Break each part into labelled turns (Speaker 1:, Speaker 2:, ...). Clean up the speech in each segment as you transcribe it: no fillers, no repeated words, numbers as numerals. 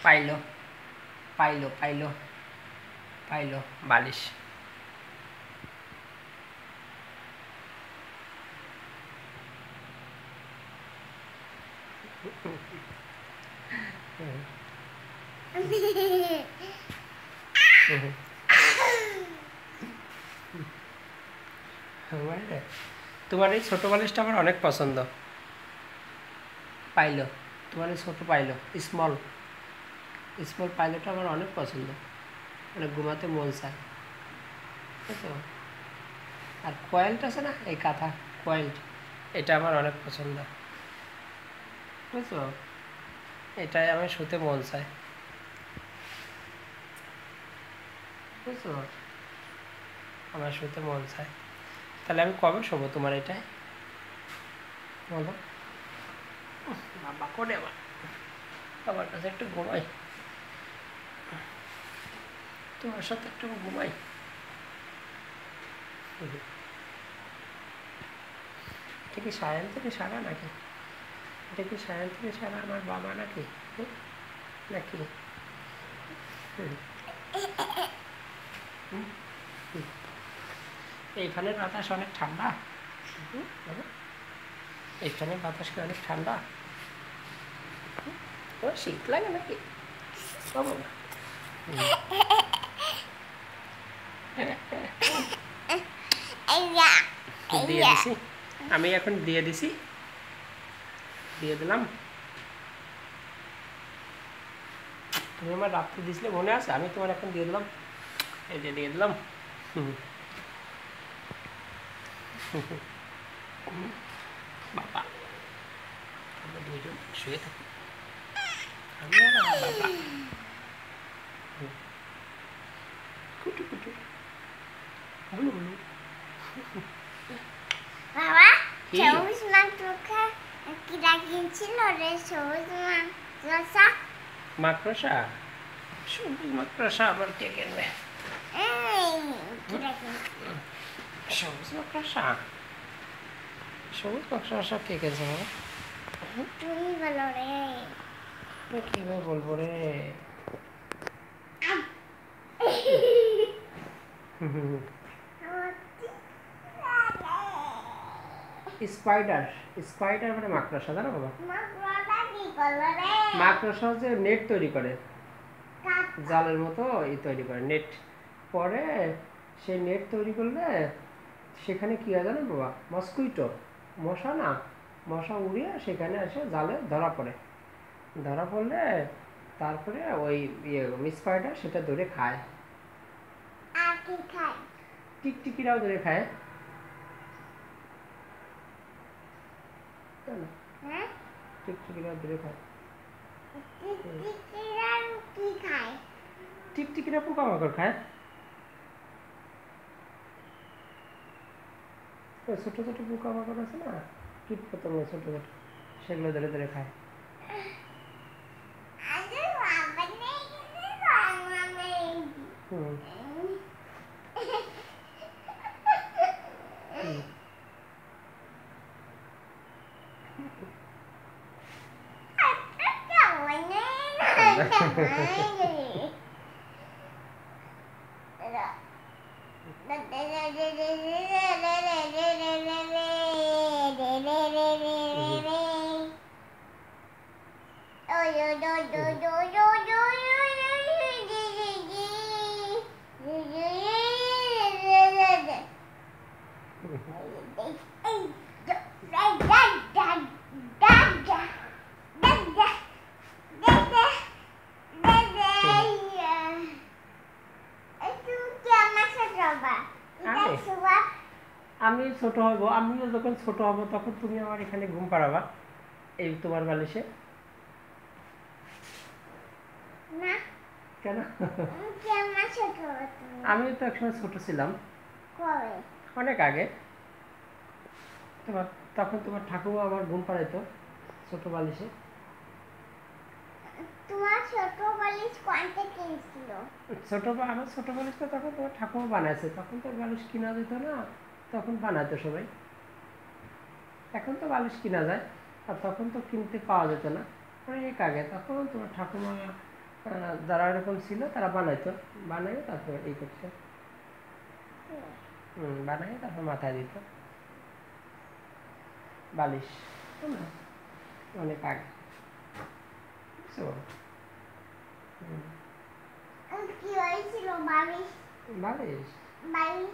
Speaker 1: পাইলো পাইলো পাইলো পাইলো বালিশ। তোমার এই ছোটো বালিশটা আমার অনেক পছন্দ। পাইলো, তোমার এই ছোটো পাইলো, স্মল স্মল পাইলোটা আমার অনেক পছন্দ, মানে ঘুমাতে মন চায়, বুঝছো? আর কয়েলটা আছে না, এই কাঁথা কয়েল, এটা আমার অনেক পছন্দ, বুঝছো? এটাই আমার শুতে মন চায়, বুঝছো? আমার শুতে মন চায়। তাহলে আমি কবে শোবো তোমার এটাই বলো? বাবা করে আমার, আমার কাছে একটু ঘুমাই, তোমার সাথে একটু ঘুমাই। এটা কি সায়ন থেকে সারা নাকি? এটা কি সায়ন থেকে সারা আমার বাবা নাকি? নাকি এইখানের বাতাস অনেক ঠান্ডা, এইখানে বাতাস কি অনেক ঠান্ডা? ও শীত লাগে নাকি বাবা? দিয়ে দিছি আমি, এখন দিয়ে দিছি, দিয়ে দিলাম। তুমি আমার রাত্রে দিছিলে মনে আছে? আমি তোমার এখন দিয়ে দিলাম, এই যে দিয়ে দিলাম। বাবা আমরা দুইজন শুয়ে থাকি, আমি আর আমার বাবা কুটু কুটু বলু বলু।
Speaker 2: বাবা
Speaker 1: কি?
Speaker 2: সবুজ মাকড়সা কি রাখিয়েছিল রে? সবুজ মাকড়সা,
Speaker 1: মাকড়সা? সবুজ মাকড়সা আবার কে কিনবে?
Speaker 2: এই কি রাখিয়েছিল?
Speaker 1: সবুজ মাকড়সা, সবুজ মাকড়সা কে কিনছে বাবা?
Speaker 2: তুমি বলো রে।
Speaker 1: আমি কীভাবে বলবো রে? স্পাইডার, স্পাইডার মানে মাকড়সা, জানো বাবা?
Speaker 2: মাকড়সা কি করলো রে?
Speaker 1: মাকড়সা হচ্ছে নেট তৈরি করে,
Speaker 2: কাক
Speaker 1: জালের মতো তৈরি করে নেট, পরে সেই নেট তৈরি করলে সেখানে কী হয় জানো বাবা? মস্কুইটো, মশা না, মশা উড়িয়ে সেখানে এসে জালে ধরা পড়ে, ধরা পড়লে তারপরে ওই স্পাইডার সেটা ধরে খায়।
Speaker 2: আর কি খায়?
Speaker 1: টিকটিকিরাও ধরে খায়,
Speaker 2: হ্যাঁ
Speaker 1: টিকটিকিরাও ধরে খায়।
Speaker 2: টিকটিকিরা কি খায়?
Speaker 1: টিকটিকিরা পোকামাকড় খায়, ওই ছোটো ছোটো পোকামাকড় আছে না, কীট পতঙ্গ ছোটো ছোটো, সেগুলো ধরে ধরে খায়।
Speaker 2: আরে বাবা নেই রে বাবা নেই।
Speaker 1: হুম হুম। আমি ছোট হব, আমিও যখন ছোট হব তখন তুমি আমার এখানে ঘুম পাড়াবা, এই তোমার বালিশে।
Speaker 2: না
Speaker 1: কেন?
Speaker 2: কেমন ছোট তুমি?
Speaker 1: আমিও তো একসময় ছোট ছিলাম,
Speaker 2: কবে?
Speaker 1: অনেক আগে। তোমার তখন তোমার ঠাকুমা আমার ঘুম পাড়াইতো ছোট বালিশে।
Speaker 2: তোমার ছোট বালিশ কোনটা কিনছিল?
Speaker 1: আমার ছোট বালিশ তো তখন তোমার ঠাকুমা বানাইছে, তখন তো বালিশ কিনা যেত না, তখন বানাইতো সবাই, এখন তো বালিশ কিনা যায়। আর তখন তো কিনতে পাওয়া যেত না, অনেক আগে। তখন তোমার ঠাকুমা যারা এরকম ছিল তারা বানাইতো, বানাইয়ে তারপর এই করছে, বানাইয়ে তারপর মাথায় দিত বালিশ, না অনেক আগে, বুঝছো?
Speaker 2: কি হয়েছিল বালিশ?
Speaker 1: বালিশ
Speaker 2: বালিশ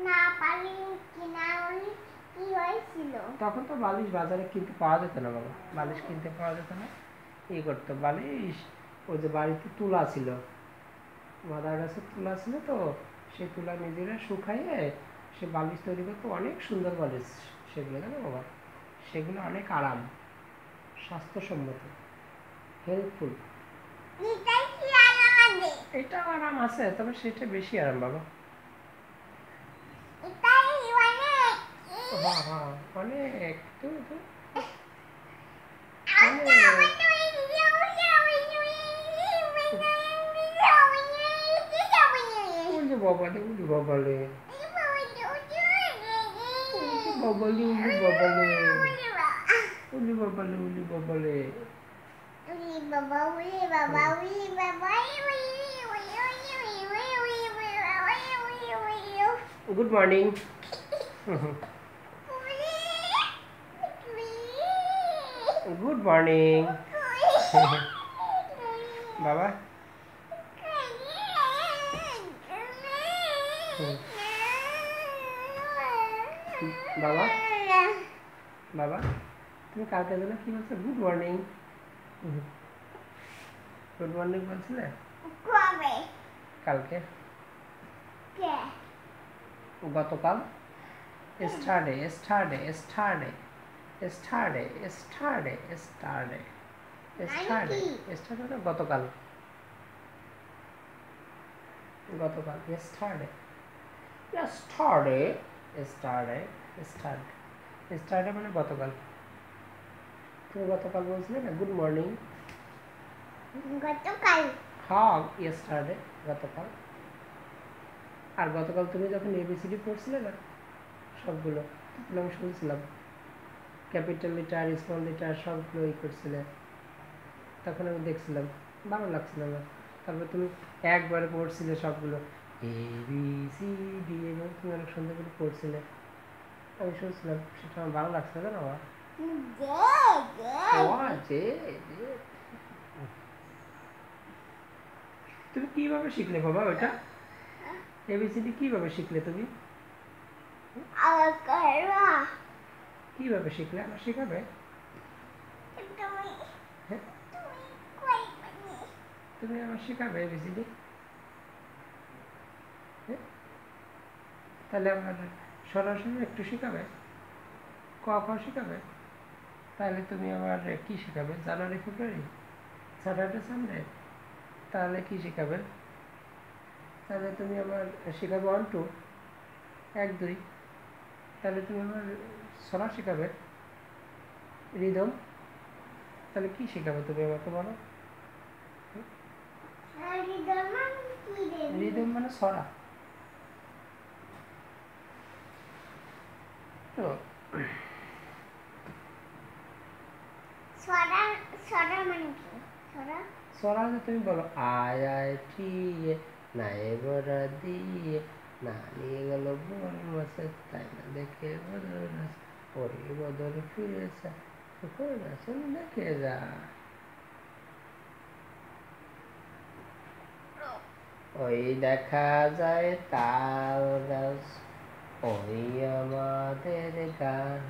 Speaker 2: না পারি কিনা হলে কি হয়েছিল?
Speaker 1: তখন তো বালিশ বাজারে কিনতে পাওয়া যেত না বাবা, বালিশ কিনতে পাওয়া যেত না। ই করতো বালিশ, ওই যে বাড়িতে তুলা ছিল, মাদার গাছের তুলা ছিল, তো সেই তুলা নিজেরা শুকাইয়ে সে বালিশ তৈরি করতো, অনেক সুন্দর বালিশ সেগুলো, জানো বাবা? সেগুলো অনেক আরাম, স্বাস্থ্যসম্মত, হেল্পফুল।
Speaker 2: এটাই কি আলাদা?
Speaker 1: এটাও আরাম আছে, তবে সেটা বেশি আরাম বাবা।
Speaker 2: এটাই অনেক।
Speaker 1: হ্যাঁ হ্যাঁ, অনেক। তুমি তো
Speaker 2: আচ্ছা,
Speaker 1: অনেক।
Speaker 2: আমার তো এই
Speaker 1: উলি বাবালে, উলি বাবালে, উলি বাবালে, উলি বাবালে, উলি বাবালে, উলি বাবালে। Good morning. গুড মর্নিং বাবা। বাবা, বাবা, তুমি কালকে যেন কি বলছো? গুড মর্নিং, গুড মর্নিং বলছিলে কালকে, গতকাল, yesterday, yesterday, yesterday, yesterday, yesterday, yesterday, yesterday, yesterday না গতকাল, গতকাল, yesterday, yesterday, yesterday, yesterday, yesterday মানে গতকাল। তুমি গতকাল বলছিলে না গুড মর্নিং?
Speaker 2: গতকাল
Speaker 1: হ্যাঁ, yesterday গতকাল। আর গতকাল তুমি যখন এবিসিডি পড়ছিলে না সবগুলো, তখন আমি শুনছিলাম, ক্যাপিটাল লেটার, স্মল লেটার সবগুলো ই করছিলে, তখন আমি দেখছিলাম, ভালো লাগছিল আমার। তারপর তুমি একবারে পড়ছিলে সবগুলো, এ বি সি ডি, এবং তুমি অনেক সুন্দর করে পড়ছিলে, আমি শুনছিলাম, সেটা আমার ভালো লাগছিল, জানো আমার। তুমি কিভাবে শিখলে বাবা ওইটা? এবিসিডি কিভাবে শিখলে তুমি? কিভাবে শিখলে? আমার শেখাবে? হ্যাঁ, তুমি আমার শেখাবে এবিসিডি? হ্যাঁ, তাহলে আমার সরাসরি একটু শেখাবে, ক খ শেখাবে? তাহলে তুমি আমার কি শেখাবে? জানুয়ারি, ফেব্রুয়ারি, স্যাটারডে, সানডে, তাহলে কি শেখাবে? তাহলে তুমি আমার শেখাবে 1 2, 1 2, তাহলে তুমি আমার ছড়া শেখাবে, রিদম, তাহলে কি শেখাবে তুমি আমাকে বলো? রিদম মানে ছড়া, তো ছড়া যে তুমি বলো আয় আয় ঠিয়ে নাই বড়া দিয়ে না নিয়ে গেল বোন মাসে, তাই না দেখে বদল ওরে বদল ফিরেছে, আসুন দেখে যা। ওই দেখা যায় তাল গাছ, ওই আমাদের গান,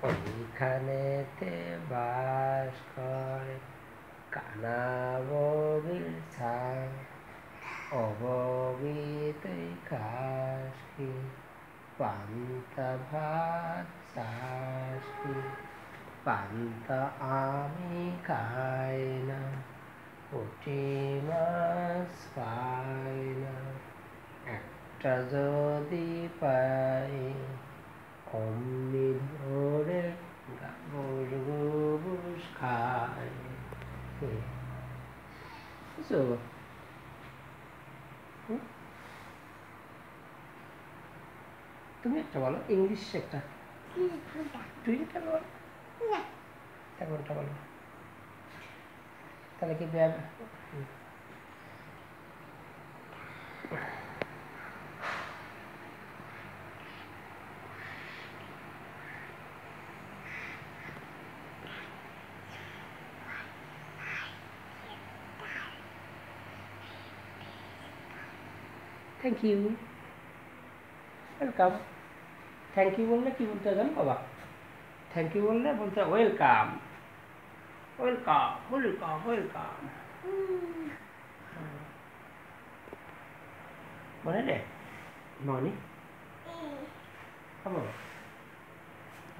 Speaker 1: ওইখানেতে বাস করে কানা বগির ছায়, অবগিতই খাস কি, পান্তা ভাত চাস কি, পান্তা আমি খাই না, পুঁটি মাছ পাই না, একটা যদি পাই অমনি ধরে গাবুস গুবুস খাই। বুঝছো? তুমি একটা বলো, ইংলিশ একটা, টুইঙ্কেল বলো,
Speaker 2: না
Speaker 1: কোনটা বলো তাহলে কি বেয়া thank you welcome thank you বললে কি বলতে জানো বাবা থ্যাংক ইউ বললে বলতে ওয়েলকাম ওয়েলকাম ওয়েলকাম ওয়েলকাম মনে রে মনি খাবো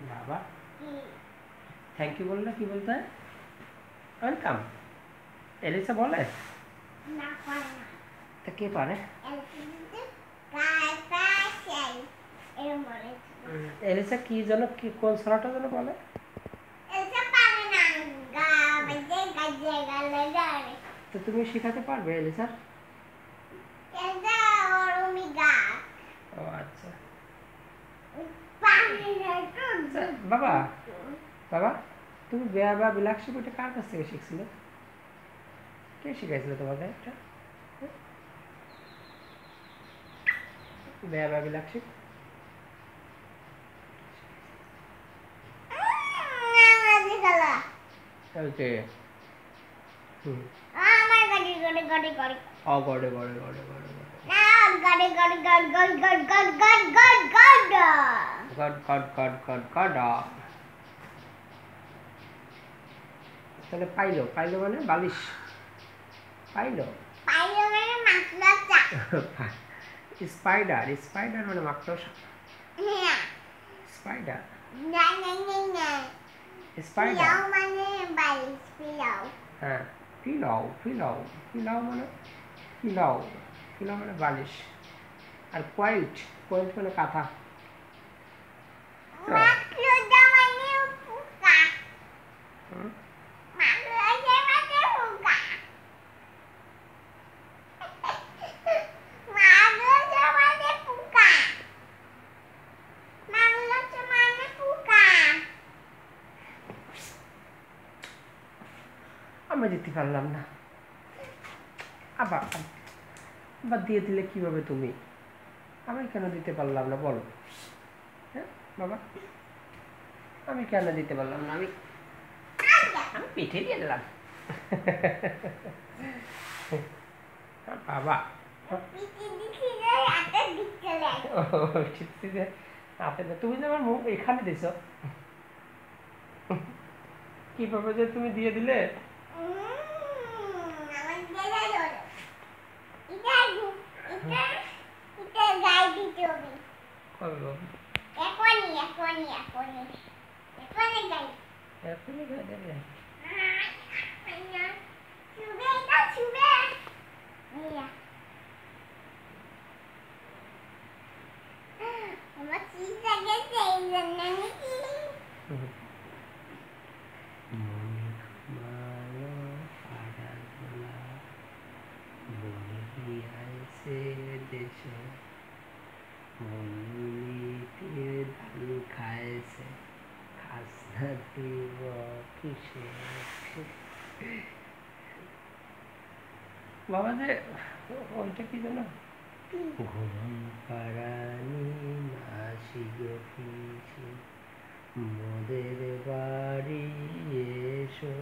Speaker 1: বাবা থ্যাংক ইউ বললে কি বলতে হয় ওয়েলকাম এলিসা বলে
Speaker 2: না পারে না
Speaker 1: তা কে পারে এলিসা কি যেন কি কোন ছড়াটা যেন বলে তো তুমি শেখাতে পারবে এলিসা ও আচ্ছা বাবা বাবা তুমি বেয়া বা বিলাক্ষী বইটা কার কাছ থেকে শিখছিলে কে শিখাইছিল তোমাকে এটা বেয়া বা বিলাক্ষী ওকে
Speaker 2: আমার গাড়ি গাড়ি গাড়ি গাড়ি
Speaker 1: ও গড়ে গড়ে গড়ে গড়ে গড়ে
Speaker 2: না গাড়ি গাড়ি গাড়ি গাড়ি গাড়ি গাড়ি গাড়ি গাড়ি গাড়ি
Speaker 1: god god god god god তাহলে পাইলো পাইলো মানে বালিশ পাইলো
Speaker 2: পাইলো মানে মাকড়সা
Speaker 1: স্পাইডার স্পাইডার মানে মাকড়সা
Speaker 2: হ্যাঁ
Speaker 1: স্পাইডার
Speaker 2: না না না না
Speaker 1: স্পাইডার
Speaker 2: পিলাও মানে বালিশ পিলাও
Speaker 1: হ্যাঁ পিলাও পিলাও পিলাও মানে পিলাও পিলাও মানে বালিশ আর কোয়াইল্ট কোয়াইল্ট মানে কাঁথা
Speaker 2: মাকড়সা মানে পোকা
Speaker 1: হুম?
Speaker 2: মাকড়সা মানে পোকা মাকড়সা মানে পোকা মাকড়সা মানে পোকা
Speaker 1: আমরা দিতে পারলাম না আবার আবার দিয়ে দিলে কিভাবে তুমি আমি কেন দিতে পারলাম না বলো হ্যাঁ বাবা আমি কেন দিতে পারলাম না আমি আমি পিঠে দিয়ে দিলাম বাবা
Speaker 2: পিঠে দিছিলে হাতে দিছিলে
Speaker 1: ও ঠিক আছে হাতে না তুমি যে আমার মুখ এখানে দিছ কিভাবে যে তুমি দিয়ে দিলে
Speaker 2: আমার গেলে ধরো এটা গাই দিতে হবে
Speaker 1: কবে বাবা
Speaker 2: এখনই এখনই এখনই এখনই গাই
Speaker 1: এখনই গায়ে দেবে
Speaker 2: শুবে এটা শুবে আমার চিন্তা গেছে এই জন্য নাকি
Speaker 1: মালো পাড়াগুলা বলি আইছে দেশে মনিতে ধান খাইছে খাসনা দিব কিসে বাবা যে ওইটা কি জানো ঘুম পাড়ানি মাসি গো পিসি মোদের বাড়ি এসো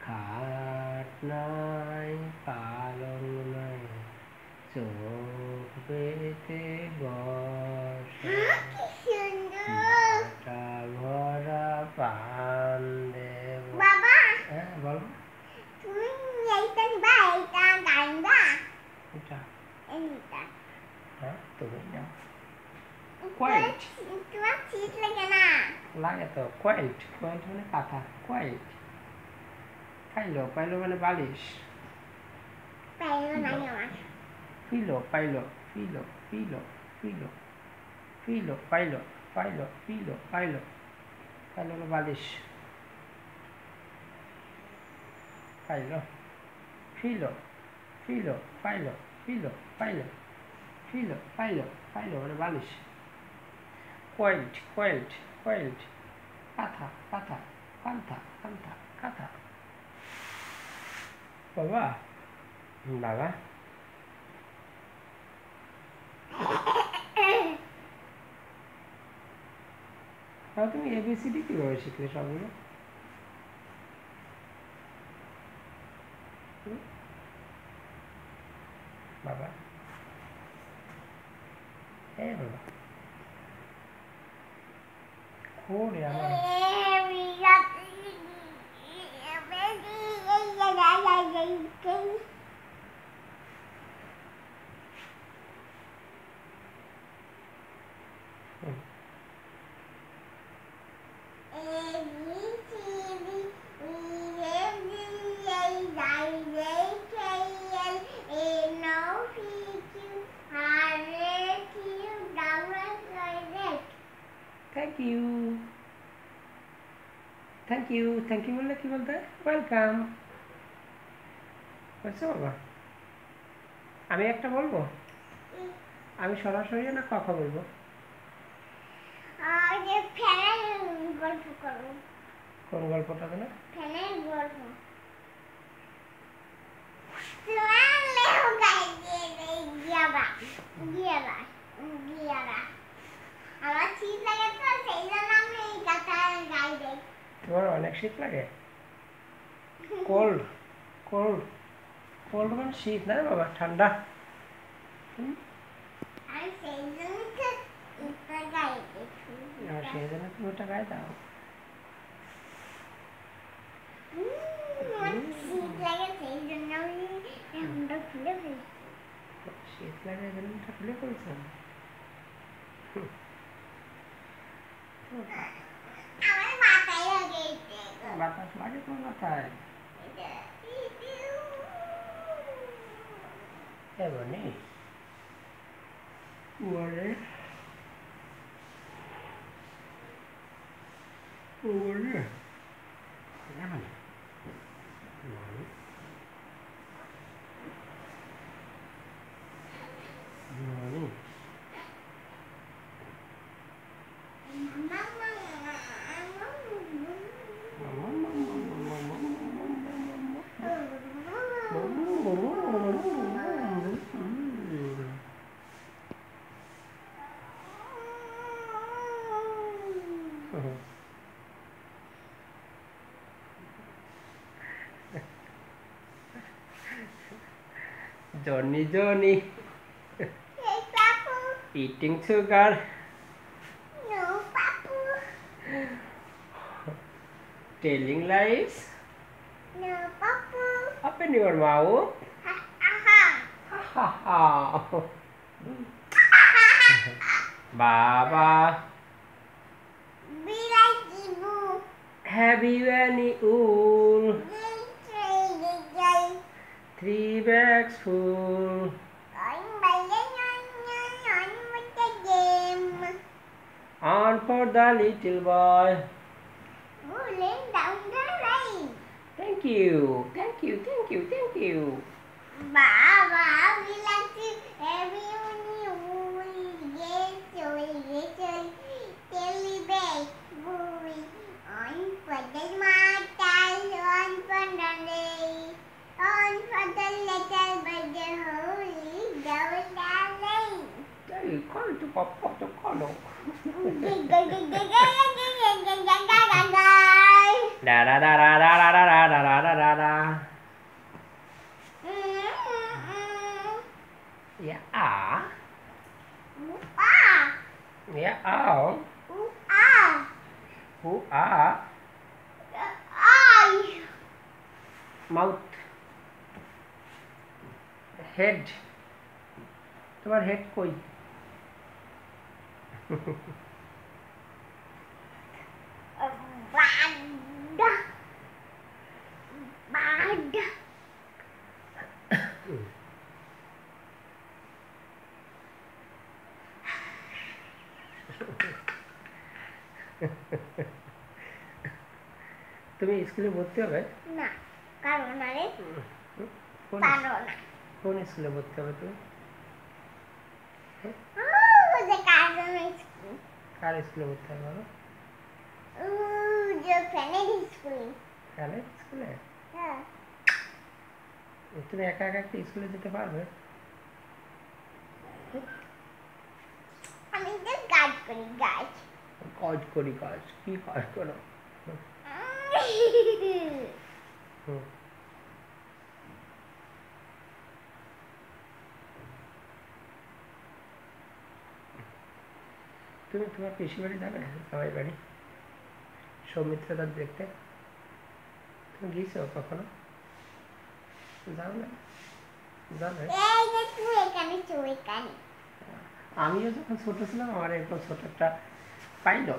Speaker 1: খাট নাই পালং নাই চোখ পেতে বসো
Speaker 2: কি সুন্দর
Speaker 1: বাটা ভরা পান দেব
Speaker 2: বাবা
Speaker 1: হ্যাঁ বলো
Speaker 2: তুমি এইটা নিবা এইটা গাইবা
Speaker 1: এটা
Speaker 2: এইটা
Speaker 1: হ্যাঁ তুমি যাও কোয়াইল্ট
Speaker 2: তোমার শীত লাগে না
Speaker 1: লাগে তো কোয়াইল্ট কোয়াইল্ট মানে কাঁথা কোয়াইল্ট পাইলো পাইলো মানে বালিশ
Speaker 2: পাইলো না আমার
Speaker 1: পিলো পাইলো পিলো পিলো পিলো পিলো পাইলো পাইলো পিলো পাইলো পাইলো হলো বালিশ পাইলো ফিলো ফিলো পাইলো ফিলো পাইলো ফিলো পাইলো পাইলো মানে বালিশ কোয়াইল্ট কোয়াইল্ট coiled. Katha, katha, kantha, kantha, katha. বাবা বাবা তাহলে তুমি এবিসিডি কিভাবে শিখলে সবগুলো? বাবা বাবা ওরে আমার thank you thank you thank you বললে কি বলতে? ওয়েলকাম। বুঝছো বাবা? আমি একটা বলবো, আমি সরাসরি না কথা বলবো? কোন গল্পটা না? তোমার অনেক শীত লাগে? কোল্ড কোল্ড কোল্ড মানে শীত না বাবা, ঠান্ডা। সেই জন্য তুমি ওটা গায়ে দাও। শীত লাগে এই জন্য খুলে ফেলছো? বাতাস লাগে তোমার মাথায়? এমনি ওরে ওরে এমনি Johnny Johnny
Speaker 2: Hey, Papu.
Speaker 1: eating sugar.
Speaker 2: No, Papu.
Speaker 1: Telling lies.
Speaker 2: No, Papu.
Speaker 1: Open your mouth.
Speaker 2: Aha.
Speaker 1: Ha ha ha. Baba,
Speaker 2: Be like Ibu.
Speaker 1: have you any wool? 3 bags full. On for the little boy.
Speaker 2: Rolling down the rain.
Speaker 1: Thank you, thank you, thank you, thank you.
Speaker 2: Baba, we like to everyone you yes, Telly Bay, movie on for the matter, on for the day, on for the little by the holy going down lane.
Speaker 1: Hey, call to Papa to call. Da da da da da da da da da da da da. Yeah, ah. Yeah, oh. Who are? Mouth. Head. তোমার head কই? তুমি স্কুলে ভর্তি হবে?
Speaker 2: না, কারণ আরে
Speaker 1: কোন স্কুলে ভর্তি হবে তুমি? কার স্কুলে ভর্তি হবে?
Speaker 2: ফ্যানের স্কুলে।
Speaker 1: ফ্যানের স্কুলে?
Speaker 2: হ্যাঁ।
Speaker 1: তুমি একা একা একটা স্কুলে যেতে পারবে?
Speaker 2: আমি তো কাজ করি, কাজ।
Speaker 1: কাজ করি, কাজ কি কাজ করো? হুম। তুমি তোমার পিসি বাড়ি যাবে, জামাই বাড়ি, সৌমিত্রটা দেখতে? তুমি গিয়েছো কখনো? যাও না? যাবে?
Speaker 2: এই যে তুই এখানে চলে এখানে।
Speaker 1: আমিও যখন ছোট ছিলাম আমার এরকম ছোট একটা পাইলো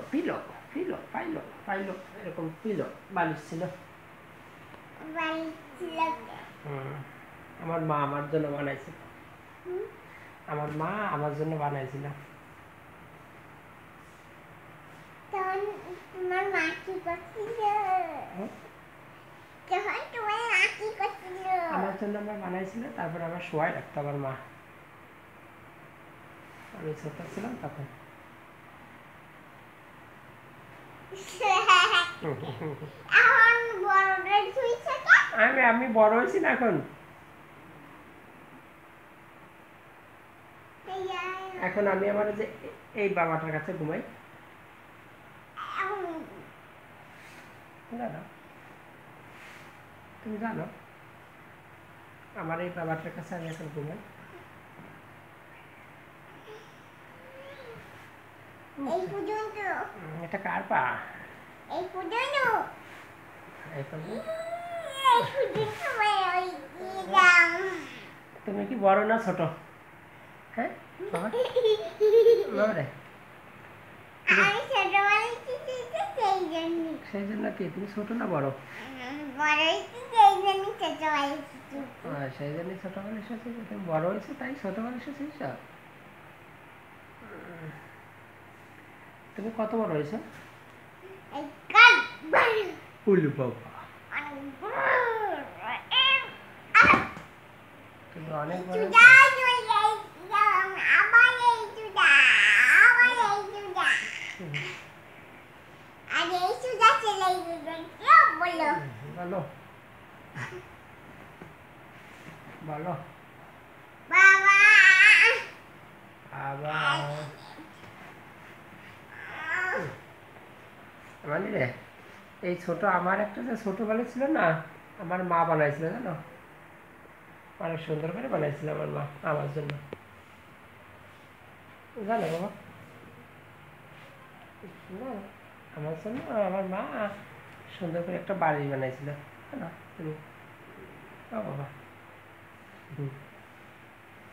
Speaker 1: এরকম পিলো বালিশ ছিল।
Speaker 2: বাড়ি ছিল কে?
Speaker 1: আমার মা আমার জন্য বানাইছিল। আমার মা আমার জন্য বানাইছিল।
Speaker 2: তখন তোমার মা কি করছিল? তখন তোমার মা কি করছিল?
Speaker 1: আমার জন্য আমার বানাইছিল, তারপর আমার শোয়াই রাখতো আমার মা। আমি ছোট ছিলাম তখন।
Speaker 2: এখন বড়দের শুয়েছে কে?
Speaker 1: আমি বড় হয়েছি না এখন। এখন আমি আমার যে এই বাবাটার কাছে ঘুমাই। জানো, তুমি জানো আমার এই বাবাটার কাছে আমি এখন ঘুমাই।
Speaker 2: এই পর্যন্ত।
Speaker 1: এটা কার পা?
Speaker 2: এই পর্যন্ত।
Speaker 1: এই পর্যন্ত।
Speaker 2: এই পর্যন্ত ওই দিলাম।
Speaker 1: তুমি কি বড় না ছোট? হ্যাঁ বাবা, বাবা রে,
Speaker 2: আমি ছোটবেলায় শিখেছি সেই জন্য।
Speaker 1: সেই জন্য কি তুমি ছোট না বড়?
Speaker 2: বড় হয়েছি সেই জন্য ছোটবেলায় শিখেছি।
Speaker 1: সেই জন্যই ছোটবেলা এসেছি। তুমি বড় হয়েছো তাই ছোটবেলা এসেছিস। তুমি কত বড় হয়েছো?
Speaker 2: এই কাজ
Speaker 1: উলু বাবা, তুমি অনেক বড় হয়েছো।
Speaker 2: আবার এই চুদা, আবার এই চুদা। আর এই চুদা চলে বলো।
Speaker 1: বলো বলো
Speaker 2: বাবা।
Speaker 1: আবার মানে রে, এই ছোট আমার একটা যে ছোটবেলা ছিল না, আমার মা বানাইছিল জানো, অনেক সুন্দর করে বানাইছিল আমার মা আমার জন্য, জানো বাবা? না, আমার জন্য আমার মা সুন্দর করে একটা বাড়ি বানাইছিল, জানো তুমি? ও বাবা,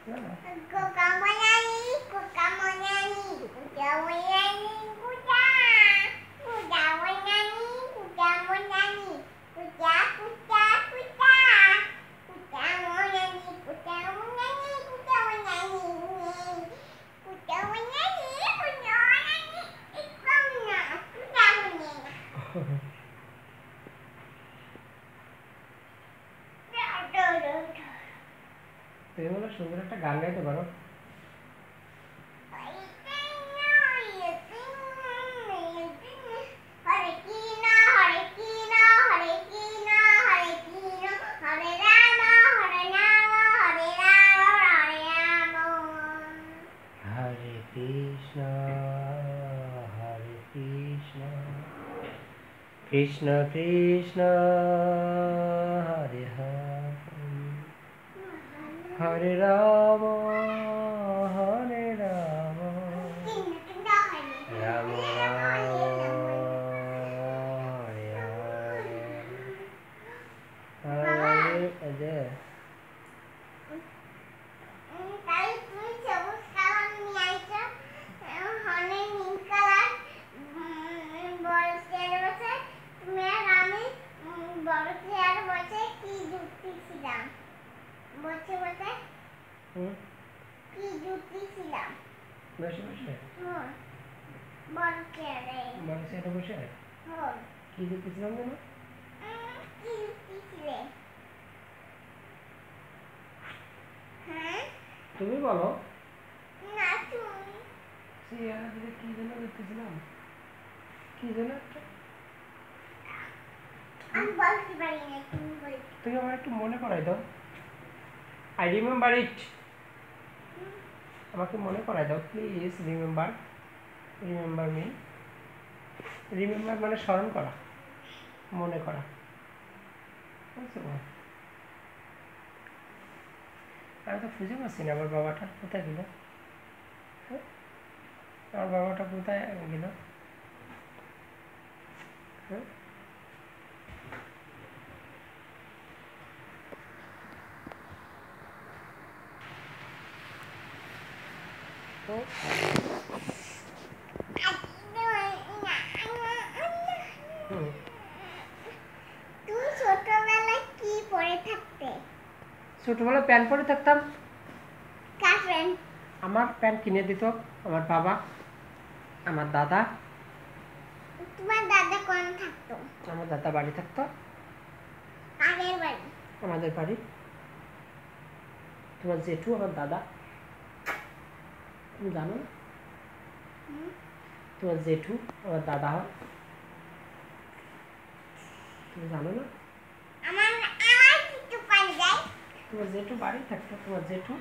Speaker 1: জানো?
Speaker 2: Kuka menyanyi, kuka menyanyi, kuda menyanyi, kuda. Kuda menyanyi, kuda menyanyi, kuda, kuda, kuda. Kuda menyanyi, kuda menyanyi, kuda menyanyi. Kuda menyanyi, kuda menyanyi. Kuda menyanyi.
Speaker 1: তুমি বলো সুন্দর একটা গান গাইতে পারো? হরে কৃষ্ণ কৃষ্ণ কৃষ্ণ হরে হরে, হরে রাম হরে রাম, রাম রাম হরে হরে, হরে অজয়।
Speaker 2: বসে বসে কি যুক্তি ছিলাম?
Speaker 1: বসে বসে
Speaker 2: বড় চেয়ারে।
Speaker 1: বড় চেয়ারে বসে কি দেখতেছিলাম জানো?
Speaker 2: কি যুক্তি ছিলে? হ্যাঁ,
Speaker 1: তুমি বলো।
Speaker 2: না তুমি।
Speaker 1: চেয়ারে কি যেন দেখতেছিলাম, কি যেন একটা
Speaker 2: আমি বলতে পারি না, তুমি বলো।
Speaker 1: তুমি আমার একটু মনে করাই দাও। I remember it. আমাকে মনে করাই দাও please. Remember, remember me. Remember মানে স্মরণ করা, মনে করা, বুঝছো? আমি তো খুঁজে পাচ্ছি না আমার বাবাটা কোথায় গেল। হ্যাঁ? আমার বাবাটা কোথায় গেল? হ্যাঁ? তো হুম,
Speaker 2: তুমি ছোটবেলায় কি পড়ে থাকতে?
Speaker 1: ছোটবেলায় প্যান্ট পরে থাকতাম।
Speaker 2: কার ফ্রেন্ড?
Speaker 1: আমার প্যান্ট কিনে দিত আমার বাবা, আমার দাদা।
Speaker 2: তোমার দাদা কোন থাকতো?
Speaker 1: আমার দাদা বাড়ি থাকতো।
Speaker 2: কাদের বাড়ি?
Speaker 1: আমাদের বাড়ি। তোমার জেঠু আমার দাদা, তুমি জানো না?
Speaker 2: হুম?
Speaker 1: তোমার জেঠু আমার দাদা হয়, তুমি জানো না?
Speaker 2: আমার আমার কিছু পাই যায়।
Speaker 1: তোমার জেঠু বাড়ি থাকতো, তোমার জেঠু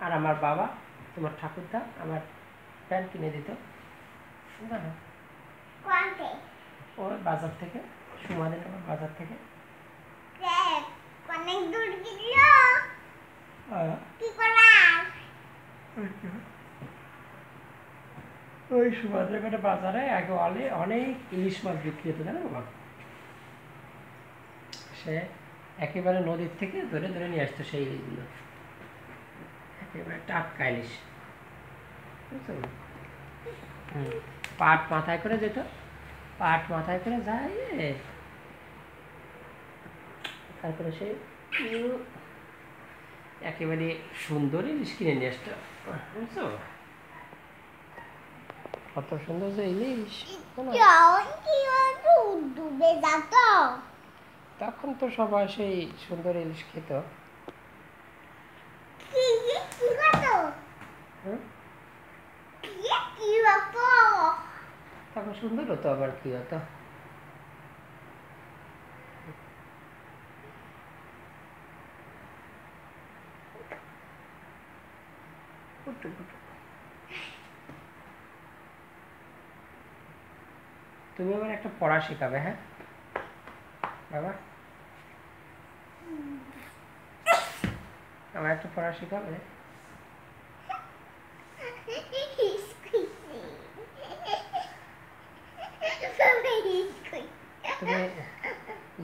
Speaker 1: আর আমার বাবা, তোমার ঠাকুরদা আমার প্যান্ট কিনে দিত, জানো?
Speaker 2: কোনতে?
Speaker 1: ওই বাজার থেকে, সুমাদিনগর বাজার থেকে।
Speaker 2: অনেক দূর গেল।
Speaker 1: আহ,
Speaker 2: কি করার?
Speaker 1: ওই সুমাদিনগর বাজারে আগে অনেক ইলিশ মাছ বিক্রি হতো, জানো বাবা? সে একেবারে নদীর থেকে ধরে ধরে নিয়ে আসতো সেই ইলিশগুলো, একেবারে টাটকা ইলিশ, বুঝছো? পাট মাথায় করে যেত, পাট মাথায় করে যায়, তারপরে সে একেবারে সুন্দর ইলিশ কিনে নিয়ে আসতো, বুঝছো? কত সুন্দর যে ইলিশ, জানো?
Speaker 2: যখন কি একটু ডুবে যেত।
Speaker 1: তখন তো সবাই সেই সুন্দর ইলিশ খেত।
Speaker 2: কি কি হতো?
Speaker 1: হুম?
Speaker 2: কি হতো?
Speaker 1: তখন সুন্দর হতো, আবার কি হতো? কুটু কুটু। তুমি আমার একটা পড়া শেখাবে, হ্যাঁ বাবা? আমার একটা পড়া শেখাবে? তুমি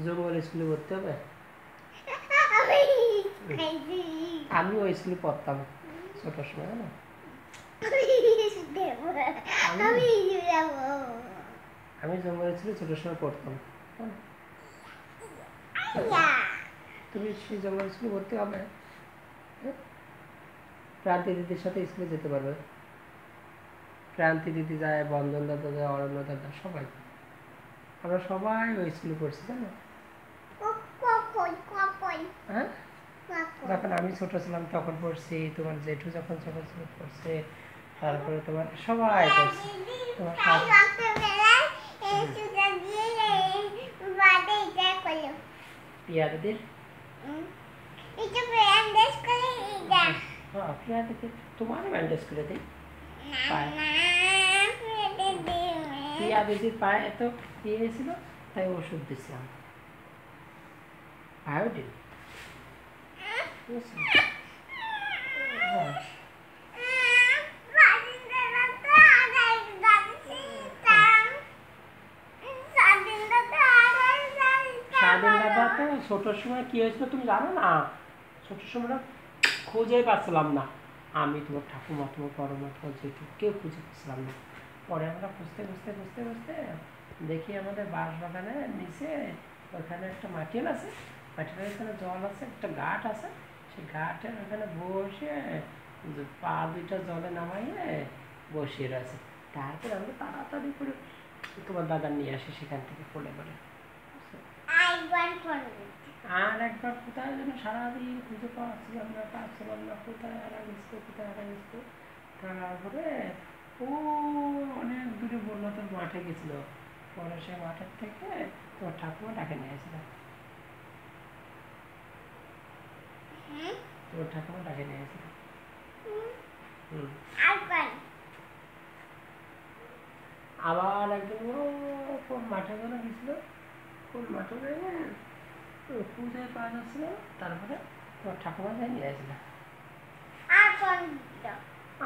Speaker 1: জঙ্গল স্কুলে ভর্তি হবে? আমি ওই স্কুলে পড়তাম ছোট সময়, জানো? আমি জঙ্গল স্কুলে ছোট সময় পড়তাম, জানো? তুমি সেই জঙ্গল স্কুলে ভর্তি হবে, হ্যাঁ? ক্রান্তি দিদির সাথে স্কুলে যেতে পারবে। ক্রান্তি দিদি যায়, বন্ধন দাদা যায়, অরণ্য দাদা, সবাই। আমরা সবাই ওই স্কুলে পড়ছি, জানো? হ্যাঁ, যখন আমি ছোট ছিলাম তখন পড়ছি, তোমার জেঠু যখন ছোট ছিল পড়ছে, তারপরে তোমার সবাই পড়ছে, তোমার পিয়া দিদির। হ্যাঁ, পিয়া দিদি তোমারও ব্যান্ডেজ করে দিই। পিয়া দিদির পায়ে এত ইয়ে হয়েছিল, তাই ওষুধ দিছিলাম, আয়োডিন, বুঝছো? হ্যাঁ, স্বাধীন দাদা তো ছোটোর সময় কি হয়েছিল তুমি জানো না? ছোটোর সময় না খুঁজেই পাচ্ছিলাম না, আমি তোমার ঠাকুমা, তোমার বড় মা, তোমার জেঠু, কেউ খুঁজে পাচ্ছিলাম না। পরে আমরা খুঁজতে খুঁজতে খুঁজতে খুঁজতে দেখি আমাদের বাঁশ বাগানের নিচে ওখানে একটা মাটিয়াল আছে, মাটিয়ালের এখানে জল আছে, একটা ঘাট আছে, সেই ঘাটের ওখানে বসে পা দুইটা জলে নামাইয়ে বসিয়ে রয়েছে। তারপরে আমরা তাড়াতাড়ি করে তোমার দাদা নিয়ে আসি সেখান থেকে কোলে করে। আর একবার কোথায় যেন সারাদিন খুঁজে পাচ্ছিলাম না, কোথায় হারা গেছে, কোথায় হারা গেছে। তারপরে ও অনেক দূরে বললো তোর মাঠে গেছিল, পরে সে মাঠের থেকে তোমার ঠাকুমা ডাকে নিয়ে এসেছিল।
Speaker 2: হুম
Speaker 1: তোমার ঠাকুমা ডাকে নিয়ে এসেছিল। হুম।
Speaker 2: আর কোন
Speaker 1: আবার একদিন ও কোন মাঠে যেন গেছিল, কোন মাঠে যেন খুঁজে পাওয়া যাচ্ছিল না, তারপরে তোমার ঠাকুমা যাই নিয়ে আসছিল।
Speaker 2: আর কোন দিল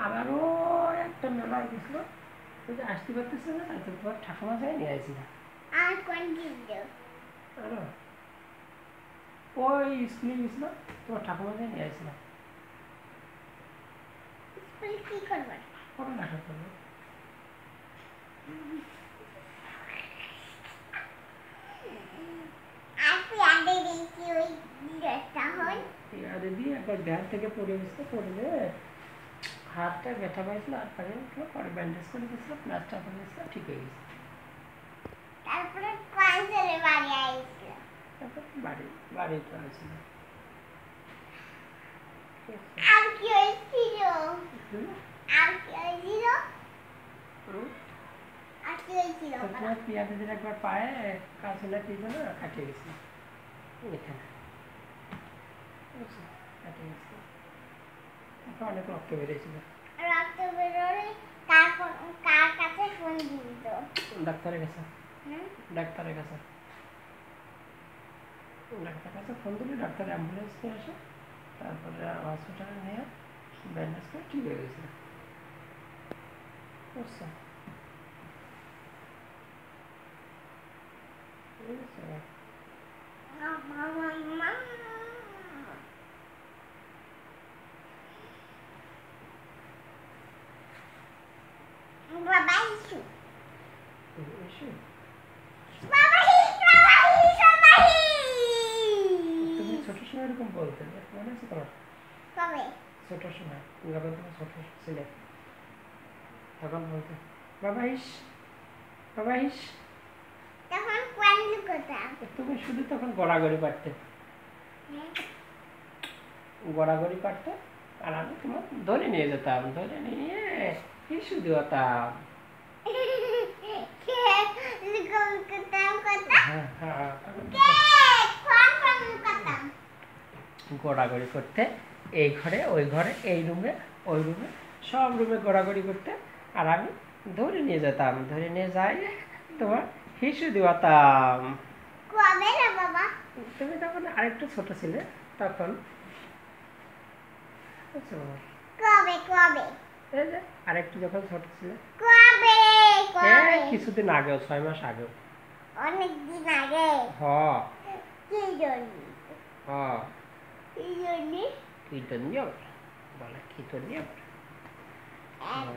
Speaker 1: আবারও একটা মেলায় গেছিল, ওই যে আসতে পারতেছিল না, তারপরে তোমার ঠাকুমা যাই নিয়ে আসছিল।
Speaker 2: আর কোন দিল
Speaker 1: জানো, ওই স্কুলে গেছিল, তোমার ঠাকুমা যাই নিয়ে আসছিল।
Speaker 2: স্কুল কি করবে
Speaker 1: পড়ালেখা করবো।
Speaker 2: আর পিয়াদে দেখি ওই ড্রেসটা হল
Speaker 1: আরে দিয়ে একবার ব্যাগ থেকে পড়ে গেছিল, পড়লে হাতটা ব্যথা পাইছিল, আর পারে উঠলো, পরে ব্যান্ডেজ করে গেছিল, প্লাস্টার করে গেছিল, ঠিক হয়ে গেছে।
Speaker 2: তারপরে কনসেলে বাড়ি আইছিল
Speaker 1: তারপর বাড়িতে আসছিল।
Speaker 2: আর কি হয়েছিল
Speaker 1: হুম?
Speaker 2: আর কি হয়েছিল
Speaker 1: হুম?
Speaker 2: আর কি হয়েছিল
Speaker 1: তো তোমার পিয়া দিদির একবার পায়ে কাঁচুলা কি যেন কাটিয়ে গেছিল এখানে, বুঝছো? কাটিয়ে গেছিল, তারপর অনেক রক্ত বেরিয়েছিল।
Speaker 2: রক্ত বেরোলে কার কাছে ফোন দিবি তো
Speaker 1: ডাক্তারের কাছে,
Speaker 2: হুম
Speaker 1: ডাক্তারের কাছে ফোন দিলে ডাক্তার অ্যাম্বুলেন্স নিয়ে আসে, তারপরে হসপিটালে নিয়ে ব্যান্ডেজ করে ঠিক হয়ে গেছিল, বুঝছো? বুঝেছো?
Speaker 2: বাবা ইসু
Speaker 1: এসে
Speaker 2: বাবা
Speaker 1: তুমি ছোট সময় এরকম বলতে, মনে আছে তোমার?
Speaker 2: কবে
Speaker 1: ছোট সময় যখন তুমি ছোট ছিলে, তখন বলতে বাবা ইস, বাবা ইস।
Speaker 2: তখন কোন লুকোতাম
Speaker 1: তুমি শুধু তখন গড়াগড়ি পারতে, গড়াগড়ি পারতে, আর আমি তোমার ধরে নিয়ে যেতাম, ধরে নিয়ে ইস্যু দিতাম। হ্যাঁ হ্যাঁ, গড়াগড়ি করতে, এই ঘরে ওই ঘরে, এই রুমে ওই রুমে, সব রুমে গড়াগড়ি করতে, আর আমি ধরে নিয়ে যেতাম, ধরে নিয়ে যাই তোমার হিসু দিতাম।
Speaker 2: কবে না বাবা
Speaker 1: তুমি তখন আরেকটু ছোট ছিলে তখন, বুঝছো?
Speaker 2: কবে কবে
Speaker 1: এই যে আরেকটু যখন ছোট ছিলে,
Speaker 2: কবে কবে
Speaker 1: কিছুদিন আগেও, 6 মাস আগেও।
Speaker 2: অনেক দিন আগে
Speaker 1: হ
Speaker 2: কি জন্য
Speaker 1: হ
Speaker 2: কি জন্য
Speaker 1: কীর্তন বলে, কীর্তন